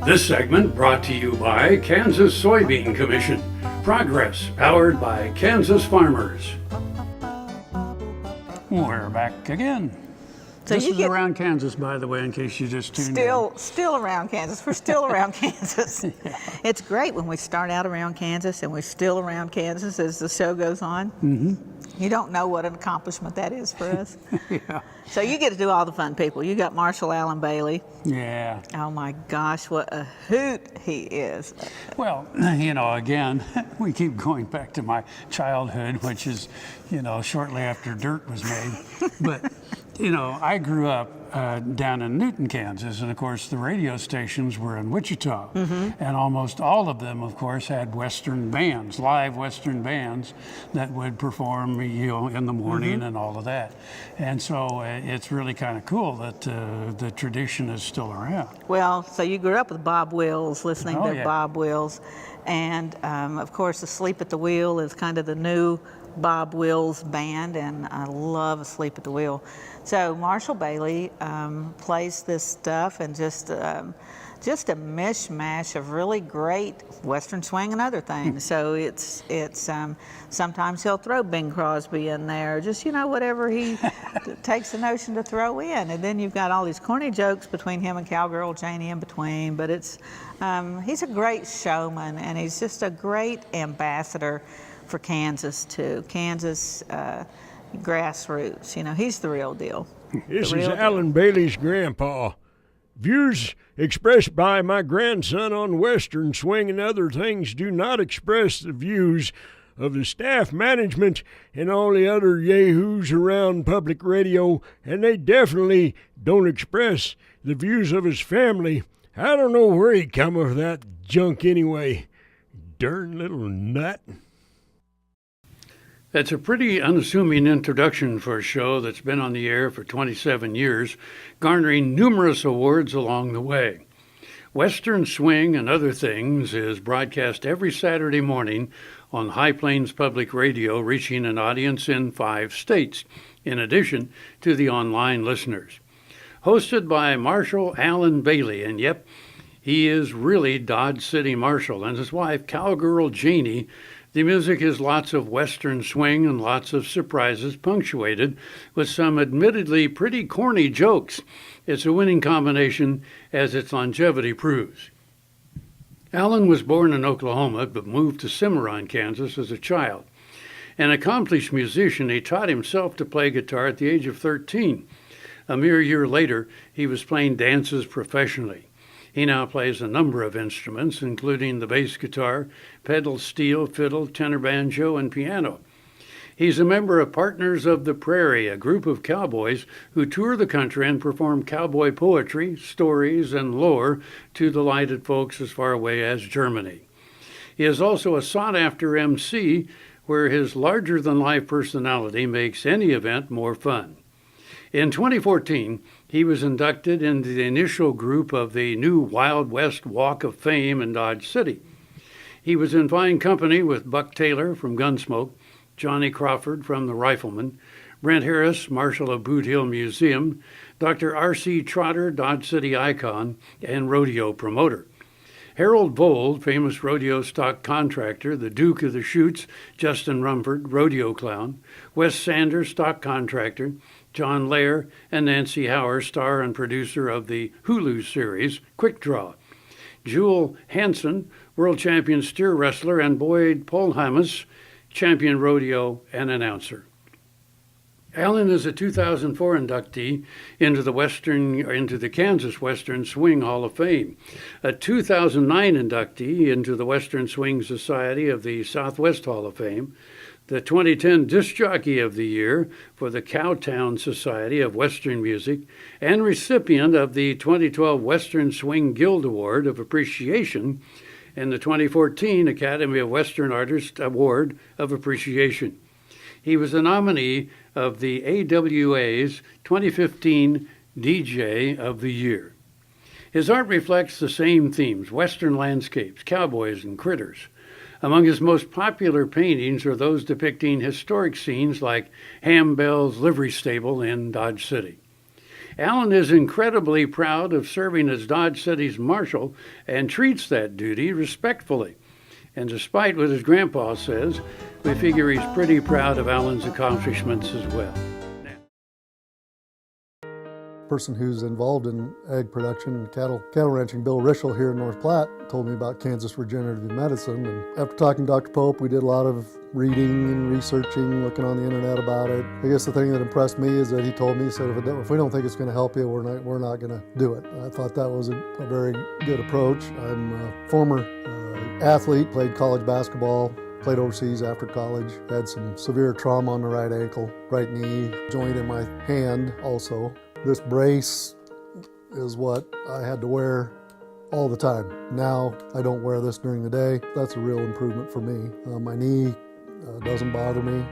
This segment brought to you by Kansas Soybean Commission. Progress powered by Kansas farmers. We're back again. So this is around Kansas, by the way, in case you just tuned in. Still around Kansas. We're still around Kansas. Yeah. It's great when we start out around Kansas and we're still around Kansas as the show goes on. Mm-hmm. You don't know what an accomplishment that is for us. Yeah. So you get to do all the fun people. You got Marshal Allen Bailey. Yeah. Oh my gosh, what a hoot he is. Well, you know, again, we keep going back to my childhood, which is, you know, shortly after dirt was made. But you know, I grew up down in Newton, Kansas, and of course the radio stations were in Wichita. Mm-hmm. And almost all of them, of course, had Western bands, live Western bands that would perform, you know, in the morning. Mm-hmm. And all of that. And so it's really kind of cool that the tradition is still around. Well, so you grew up with Bob Wills, listening to yeah. Bob Wills. And of course, Asleep at the Wheel is kind of the new Bob Wills band, and I love Asleep at the Wheel. So Marshal Bailey plays this stuff, and just a mishmash of really great Western swing and other things. So it's sometimes he'll throw Bing Crosby in there, just, you know, whatever he takes the notion to throw in. And then you've got all these corny jokes between him and Cowgirl Janey in between. But it's he's a great showman, and he's just a great ambassador for Kansas too. Kansas Grassroots, you know, he's the real deal. This is Allen Bailey's grandpa. Views expressed by my grandson on Western swing and other things do not express the views of the staff, management, and all the other yahoos around public radio, and they definitely don't express the views of his family. I don't know where he come with that junk anyway. Durn little nut. That's a pretty unassuming introduction for a show that's been on the air for 27 years, garnering numerous awards along the way. Western Swing and Other Things is broadcast every Saturday morning on High Plains Public Radio, reaching an audience in 5 states, in addition to the online listeners. Hosted by Marshal Allen Bailey, and yep, he is really Dodge City Marshal, and his wife, Cowgirl Janey. The music is lots of Western swing and lots of surprises, punctuated with some admittedly pretty corny jokes. It's a winning combination, as its longevity proves. Allen was born in Oklahoma, but moved to Cimarron, Kansas as a child. An accomplished musician, he taught himself to play guitar at the age of 13. A mere year later, he was playing dances professionally. He now plays a number of instruments, including the bass guitar, pedal steel, fiddle, tenor banjo, and piano. He's a member of Partners of the Prairie, a group of cowboys who tour the country and perform cowboy poetry, stories, and lore to delighted folks as far away as Germany. He is also a sought-after emcee, where his larger-than-life personality makes any event more fun. In 2014, he was inducted into the initial group of the new Wild West Walk of Fame in Dodge City. He was in fine company with Buck Taylor from Gunsmoke, Johnny Crawford from The Rifleman, Brent Harris, Marshal of Boot Hill Museum, Dr. R.C. Trotter, Dodge City icon, and rodeo promoter. Harold Vold, famous rodeo stock contractor, the Duke of the Chutes, Justin Rumford, rodeo clown, Wes Sander, stock contractor, John Lehr and Nancy Hower, star and producer of the Hulu series, Quick Draw, Jule Hazen, world champion steer wrestler, and Boyd Polhamus, champion rodeo and announcer. Allen is a 2004 inductee into the Kansas Western Swing Hall of Fame, a 2009 inductee into the Western Swing Society of the Southwest Hall of Fame, the 2010 Disc Jockey of the Year for the Cowtown Society of Western Music, and recipient of the 2012 Western Swing Guild Award of Appreciation and the 2014 Academy of Western Artists Award of Appreciation. He was a nominee of the AWA's 2015 DJ of the Year. His art reflects the same themes: Western landscapes, cowboys, and critters. Among his most popular paintings are those depicting historic scenes like Ham Bell's livery stable in Dodge City. Allen is incredibly proud of serving as Dodge City's Marshal and treats that duty respectfully. And despite what his grandpa says, we figure he's pretty proud of Allen's accomplishments as well. Person who's involved in egg production and cattle ranching, Bill Rischel here in North Platte, told me about Kansas regenerative medicine. And after talking to Dr. Pope, we did a lot of reading and researching, looking on the internet about it. I guess the thing that impressed me is that he told me, he said, if we don't think it's going to help you, we're not going to do it. I thought that was a very good approach. I'm a former athlete, played college basketball, played overseas after college, had some severe trauma on the right ankle, right knee, joint in my hand also. This brace is what I had to wear all the time. Now I don't wear this during the day. That's a real improvement for me. My knee doesn't bother me.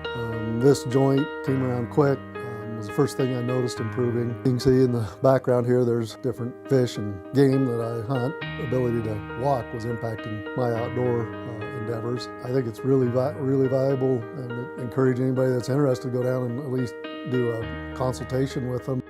This joint came around quick. It was the first thing I noticed improving. You can see in the background here there's different fish and game that I hunt. Ability to walk was impacting my outdoor endeavors. I think it's really valuable, and encourage anybody that's interested to go down and at least do a consultation with them.